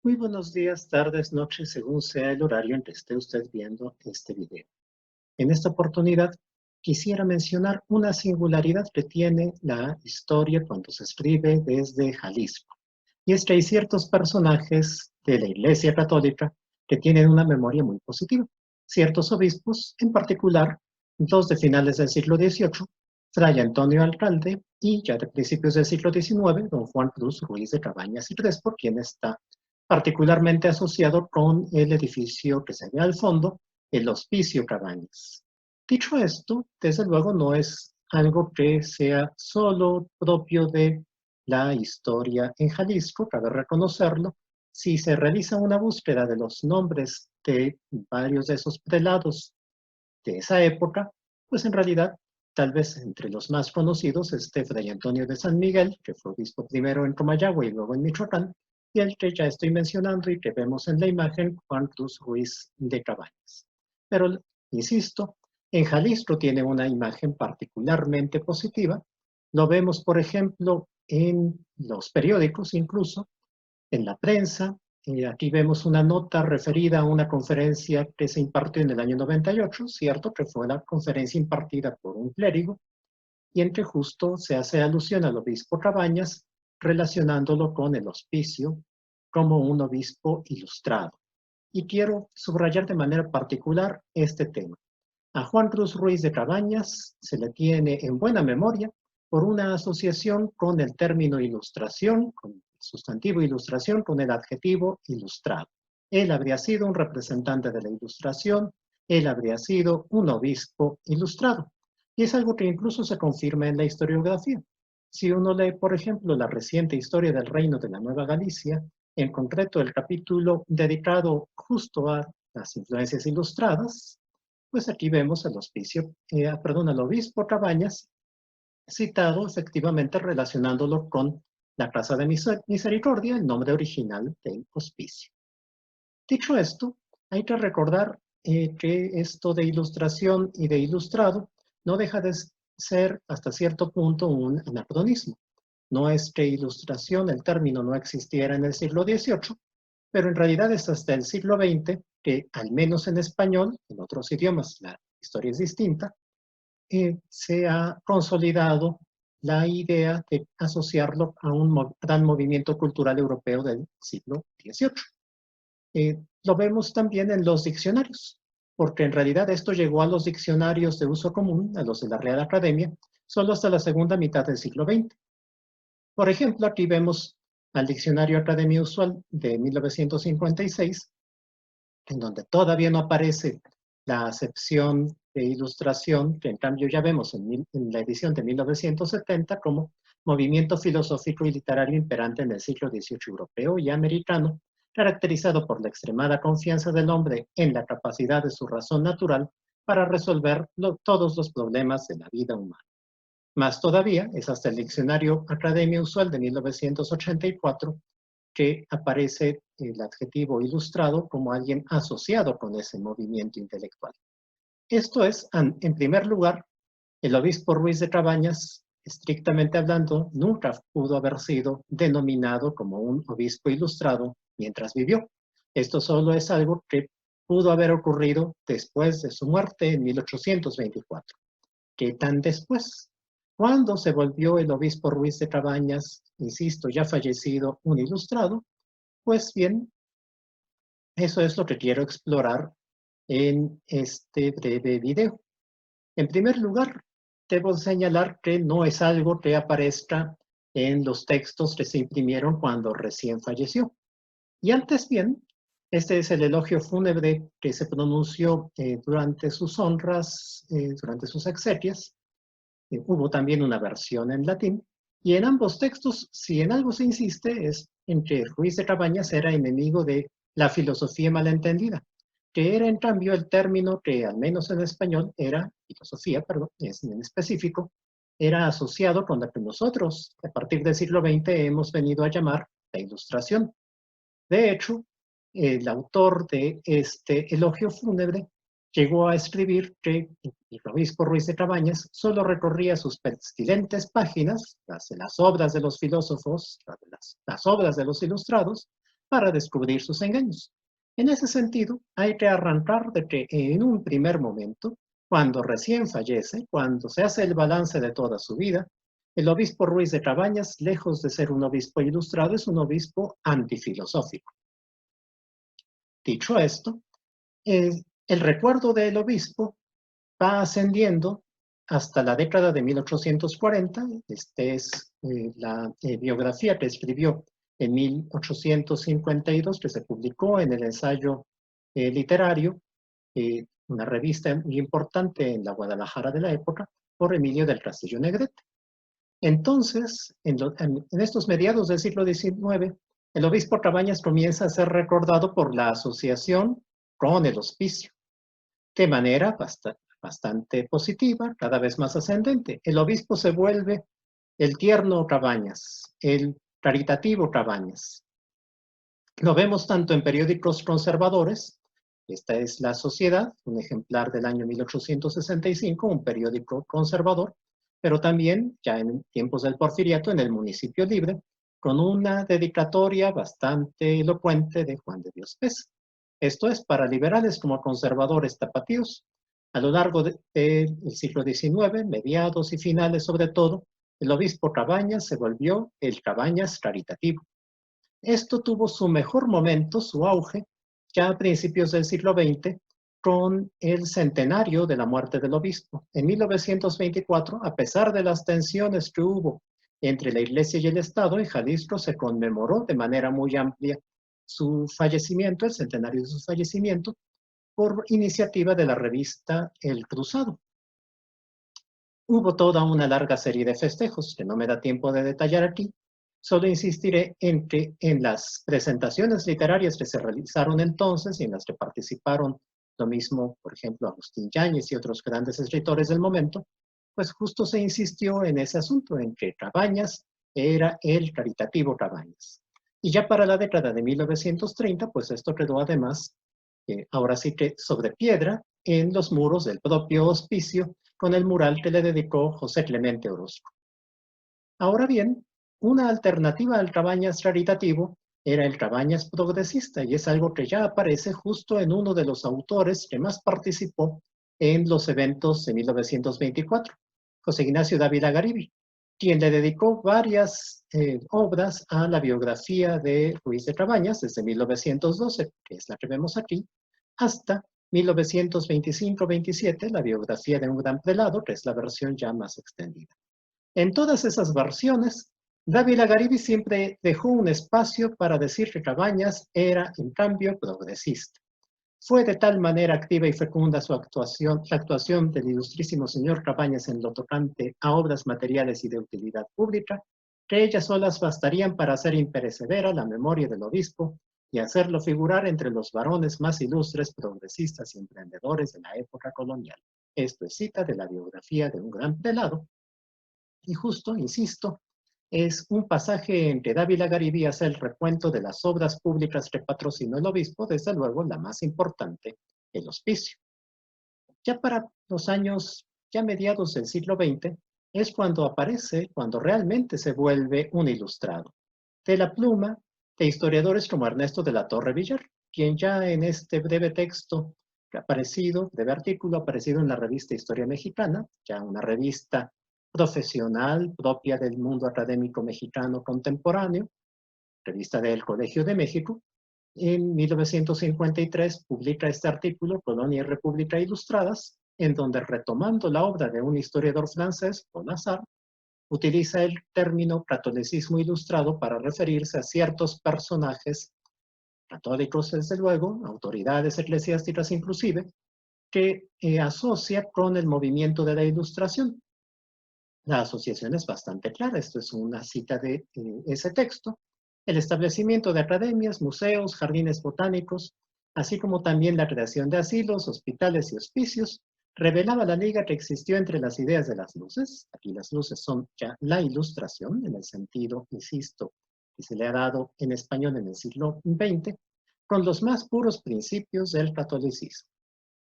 Muy buenos días, tardes, noches, según sea el horario en que esté usted viendo este video. En esta oportunidad, quisiera mencionar una singularidad que tiene la historia cuando se escribe desde Jalisco. Y es que hay ciertos personajes de la Iglesia Católica que tienen una memoria muy positiva. Ciertos obispos, en particular, dos de finales del siglo XVIII, Fray Antonio Alcalde, y ya de principios del siglo XIX, don Juan Cruz Ruiz de Cabañas y Crespo, quien está particularmente asociado con el edificio que se ve al fondo, el Hospicio Cabañas. Dicho esto, desde luego no es algo que sea solo propio de la historia en Jalisco, cabe reconocerlo. Si se realiza una búsqueda de los nombres de varios de esos prelados de esa época, pues en realidad, tal vez entre los más conocidos esté Fray Antonio de San Miguel, que fue obispo primero en Comayagua y luego en Michoacán, y el que ya estoy mencionando y que vemos en la imagen, Juan Cruz Ruiz de Cabañas. Pero, insisto, en Jalisco tiene una imagen particularmente positiva. Lo vemos, por ejemplo, en los periódicos, incluso en la prensa. Aquí vemos una nota referida a una conferencia que se impartió en el año 98, cierto, que fue la conferencia impartida por un clérigo, y en que justo se hace alusión al obispo Cabañas, relacionándolo con el hospicio como un obispo ilustrado. Y quiero subrayar de manera particular este tema. A Juan Cruz Ruiz de Cabañas se le tiene en buena memoria por una asociación con el término ilustración, con el sustantivo ilustración, con el adjetivo ilustrado. Él habría sido un representante de la ilustración, él habría sido un obispo ilustrado. Y es algo que incluso se confirma en la historiografía. Si uno lee, por ejemplo, la reciente historia del Reino de la Nueva Galicia, en concreto el capítulo dedicado justo a las influencias ilustradas, pues aquí vemos al obispo Cabañas citado efectivamente relacionándolo con la Casa de Misericordia, el nombre original del hospicio. Dicho esto, hay que recordar que esto de ilustración y de ilustrado no deja de ser hasta cierto punto un anacronismo. No es que ilustración, el término no existiera en el siglo XVIII, pero en realidad es hasta el siglo XX que, al menos en español, en otros idiomas la historia es distinta, se ha consolidado la idea de asociarlo a un gran movimiento cultural europeo del siglo XVIII. Lo vemos también en los diccionarios, porque en realidad esto llegó a los diccionarios de uso común, a los de la Real Academia, solo hasta la segunda mitad del siglo XX. Por ejemplo, aquí vemos al Diccionario Academia Usual de 1956, en donde todavía no aparece la acepción de ilustración, que en cambio ya vemos en la edición de 1970 como movimiento filosófico y literario imperante en el siglo XVIII europeo y americano, caracterizado por la extremada confianza del hombre en la capacidad de su razón natural para resolver todos los problemas de la vida humana. Más todavía, es hasta el Diccionario Academia Usual de 1984 que aparece el adjetivo ilustrado como alguien asociado con ese movimiento intelectual. Esto es, en primer lugar, el obispo Ruiz de Cabañas, estrictamente hablando, nunca pudo haber sido denominado como un obispo ilustrado mientras vivió. Esto solo es algo que pudo haber ocurrido después de su muerte en 1824. ¿Qué tan después? Cuando se volvió el obispo Ruiz de Cabañas, insisto, ya fallecido, un ilustrado, pues bien, eso es lo que quiero explorar en este breve video. En primer lugar, debo señalar que no es algo que aparezca en los textos que se imprimieron cuando recién falleció. Y antes bien, este es el elogio fúnebre que se pronunció durante sus honras, durante sus exequias. Hubo también una versión en latín. Y en ambos textos, si en algo se insiste, es en que Ruiz de Cabañas era enemigo de la filosofía malentendida, que era en cambio el término que, al menos en español, era filosofía, perdón, es en específico, era asociado con la que nosotros, a partir del siglo XX, hemos venido a llamar la Ilustración. De hecho, el autor de este elogio fúnebre llegó a escribir que el obispo Ruiz de Cabañas solo recorría sus pestilentes páginas, las obras de los filósofos, las obras de los ilustrados, para descubrir sus engaños. En ese sentido, hay que arrancar de que en un primer momento, cuando recién fallece, cuando se hace el balance de toda su vida, el obispo Ruiz de Cabañas, lejos de ser un obispo ilustrado, es un obispo antifilosófico. Dicho esto, el recuerdo del obispo va ascendiendo hasta la década de 1840. Esta es la biografía que escribió en 1852, que se publicó en el ensayo literario, una revista muy importante en la Guadalajara de la época, por Emilio del Castillo Negrete. Entonces, en estos mediados del siglo XIX, el obispo Cabañas comienza a ser recordado por la asociación con el hospicio, de manera bastante positiva, cada vez más ascendente. El obispo se vuelve el tierno Cabañas, el caritativo Cabañas. Lo vemos tanto en periódicos conservadores, esta es La Sociedad, un ejemplar del año 1865, un periódico conservador, pero también, ya en tiempos del Porfiriato, en el Municipio Libre, con una dedicatoria bastante elocuente de Juan de Dios Peza. Esto es para liberales como conservadores tapatíos. A lo largo del siglo XIX, mediados y finales sobre todo, el obispo Cabañas se volvió el Cabañas caritativo. Esto tuvo su mejor momento, su auge, ya a principios del siglo XX, con el centenario de la muerte del obispo. En 1924, a pesar de las tensiones que hubo entre la Iglesia y el Estado, en Jalisco se conmemoró de manera muy amplia su fallecimiento, el centenario de su fallecimiento, por iniciativa de la revista El Cruzado. Hubo toda una larga serie de festejos que no me da tiempo de detallar aquí. Solo insistiré en que en las presentaciones literarias que se realizaron entonces y en las que participaron lo mismo, por ejemplo, Agustín Yáñez y otros grandes escritores del momento, pues justo se insistió en ese asunto, en que Cabañas era el caritativo Cabañas. Y ya para la década de 1930, pues esto quedó además, ahora sí que sobre piedra, en los muros del propio hospicio, con el mural que le dedicó José Clemente Orozco. Ahora bien, una alternativa al Cabañas caritativo era el Cabañas progresista, y es algo que ya aparece justo en uno de los autores que más participó en los eventos de 1924, José Ignacio Dávila Garibi, quien le dedicó varias obras a la biografía de Ruiz de Cabañas desde 1912, que es la que vemos aquí, hasta 1925-27, la biografía de un gran prelado, que es la versión ya más extendida. En todas esas versiones, Dávila Garibi siempre dejó un espacio para decir que Cabañas era, en cambio, progresista. Fue de tal manera activa y fecunda la actuación del ilustrísimo señor Cabañas en lo tocante a obras materiales y de utilidad pública, que ellas solas bastarían para hacer imperecedera la memoria del obispo y hacerlo figurar entre los varones más ilustres, progresistas y emprendedores de la época colonial. Esto es cita de la biografía de un gran prelado. Y justo, insisto, es un pasaje en que Dávila Garibi hace el recuento de las obras públicas que patrocinó el obispo, desde luego la más importante, el hospicio. Ya para los años, ya mediados del siglo XX, es cuando aparece, cuando realmente se vuelve un ilustrado, de la pluma de historiadores como Ernesto de la Torre Villar, quien ya en este breve texto aparecido, breve artículo aparecido en la revista Historia Mexicana, ya una revista profesional propia del mundo académico mexicano contemporáneo, revista del Colegio de México, en 1953 publica este artículo, Colonia y República Ilustradas, en donde, retomando la obra de un historiador francés, Paul Lazare, utiliza el término catolicismo ilustrado para referirse a ciertos personajes católicos, desde luego, autoridades eclesiásticas inclusive, que asocia con el movimiento de la Ilustración. La asociación es bastante clara, esto es una cita de ese texto. El establecimiento de academias, museos, jardines botánicos, así como también la creación de asilos, hospitales y hospicios, revelaba la liga que existió entre las ideas de las luces. Aquí las luces son ya la Ilustración, en el sentido, insisto, que se le ha dado en español en el siglo XX, con los más puros principios del catolicismo.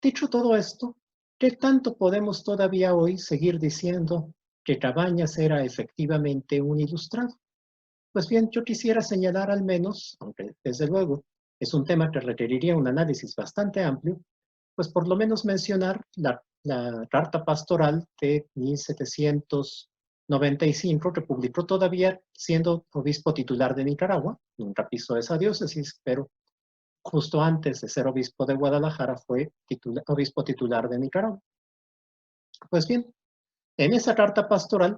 Dicho todo esto, ¿qué tanto podemos todavía hoy seguir diciendo que Cabañas era efectivamente un ilustrado? Pues bien, yo quisiera señalar al menos, aunque desde luego es un tema que requeriría un análisis bastante amplio, pues por lo menos mencionar la carta pastoral de 1795 que publicó todavía siendo obispo titular de Nicaragua. Nunca pisó esa diócesis, pero justo antes de ser obispo de Guadalajara fue obispo titular de Nicaragua. Pues bien, en esa carta pastoral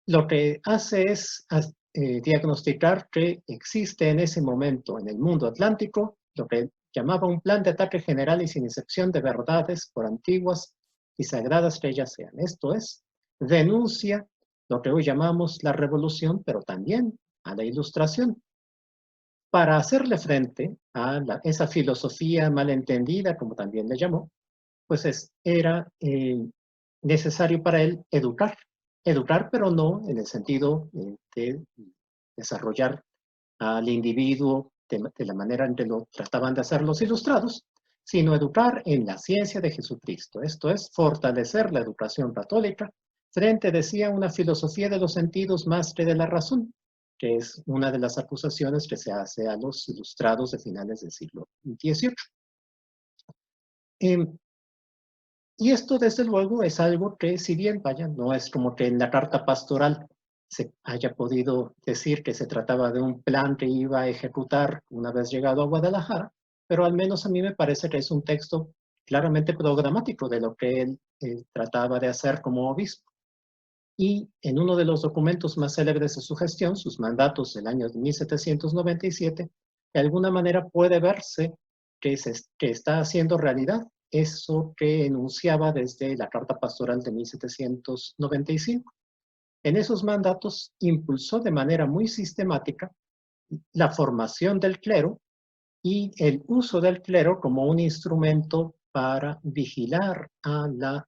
lo que hace es diagnosticar que existe en ese momento en el mundo atlántico lo que llamaba un plan de ataque general y sin excepción de verdades por antiguas y sagradas que ellas sean. Esto es, denuncia lo que hoy llamamos la revolución, pero también a la ilustración. Para hacerle frente a esa filosofía malentendida, como también le llamó, pues era necesario para él educar, pero no en el sentido de desarrollar al individuo de la manera en que lo trataban de hacer los ilustrados, sino educar en la ciencia de Jesucristo. Esto es, fortalecer la educación católica frente, decía, a una filosofía de los sentidos más que de la razón, que es una de las acusaciones que se hace a los ilustrados de finales del siglo XVIII. Y esto, desde luego, es algo que, si bien, vaya, no es como que en la carta pastoral se haya podido decir que se trataba de un plan que iba a ejecutar una vez llegado a Guadalajara, pero al menos a mí me parece que es un texto claramente programático de lo que él trataba de hacer como obispo. Y en uno de los documentos más célebres de su gestión, sus mandatos del año 1797, de alguna manera puede verse que está haciendo realidad eso que enunciaba desde la Carta Pastoral de 1795. En esos mandatos impulsó de manera muy sistemática la formación del clero y el uso del clero como un instrumento para vigilar a la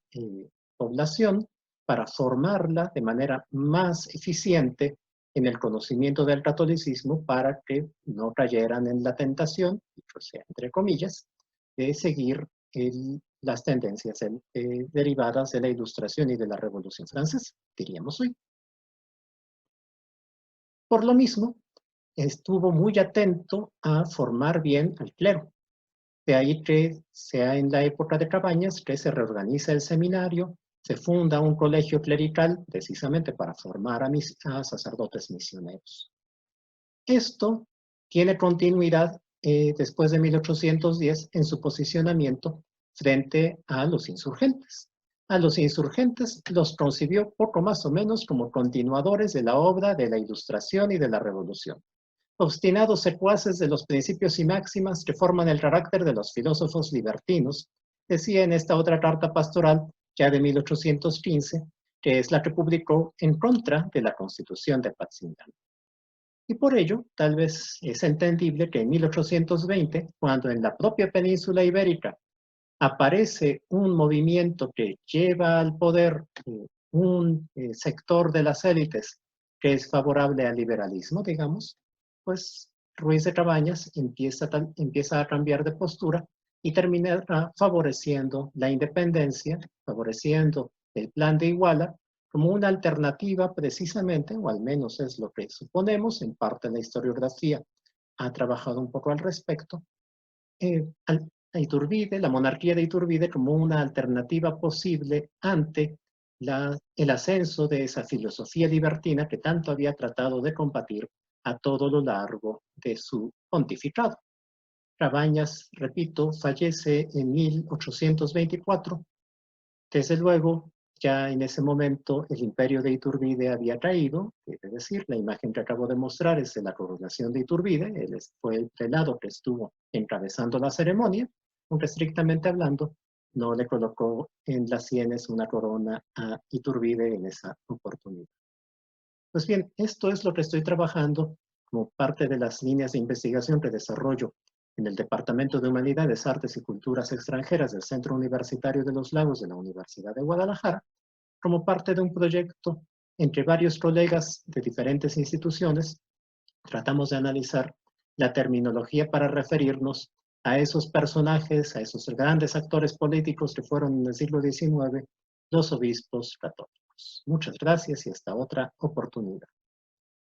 población, para formarla de manera más eficiente en el conocimiento del catolicismo para que no cayeran en la tentación, o sea, entre comillas, de seguir las tendencias derivadas de la Ilustración y de la Revolución Francesa, diríamos hoy. Por lo mismo, estuvo muy atento a formar bien al clero. De ahí que sea en la época de Cabañas que se reorganiza el seminario, se funda un colegio clerical precisamente para formar a sacerdotes misioneros. Esto tiene continuidad después de 1810 en su posicionamiento frente a los insurgentes. A los insurgentes los concibió poco más o menos como continuadores de la obra de la Ilustración y de la Revolución, obstinados secuaces de los principios y máximas que forman el carácter de los filósofos libertinos, decía en esta otra carta pastoral, ya de 1815, que es la que publicó en contra de la Constitución de Patzingán. Y por ello, tal vez es entendible que en 1820, cuando en la propia península ibérica aparece un movimiento que lleva al poder un sector de las élites que es favorable al liberalismo, digamos, pues Ruiz de Cabañas empieza a cambiar de postura y terminará favoreciendo la independencia, favoreciendo el plan de Iguala como una alternativa precisamente, o al menos es lo que suponemos, en parte la historiografía ha trabajado un poco al respecto, a Iturbide, la monarquía de Iturbide como una alternativa posible ante el ascenso de esa filosofía libertina que tanto había tratado de combatir a todo lo largo de su pontificado. Cabañas, repito, fallece en 1824. Desde luego, ya en ese momento el imperio de Iturbide había caído, es decir, la imagen que acabo de mostrar es de la coronación de Iturbide, él fue el prelado que estuvo encabezando la ceremonia, aunque estrictamente hablando, no le colocó en las sienes una corona a Iturbide en esa oportunidad. Pues bien, esto es lo que estoy trabajando como parte de las líneas de investigación que desarrollo en el Departamento de Humanidades, Artes y Culturas Extranjeras del Centro Universitario de los Lagos de la Universidad de Guadalajara, como parte de un proyecto entre varios colegas de diferentes instituciones. Tratamos de analizar la terminología para referirnos a esos personajes, a esos grandes actores políticos que fueron en el siglo XIX los obispos católicos. Muchas gracias y hasta otra oportunidad.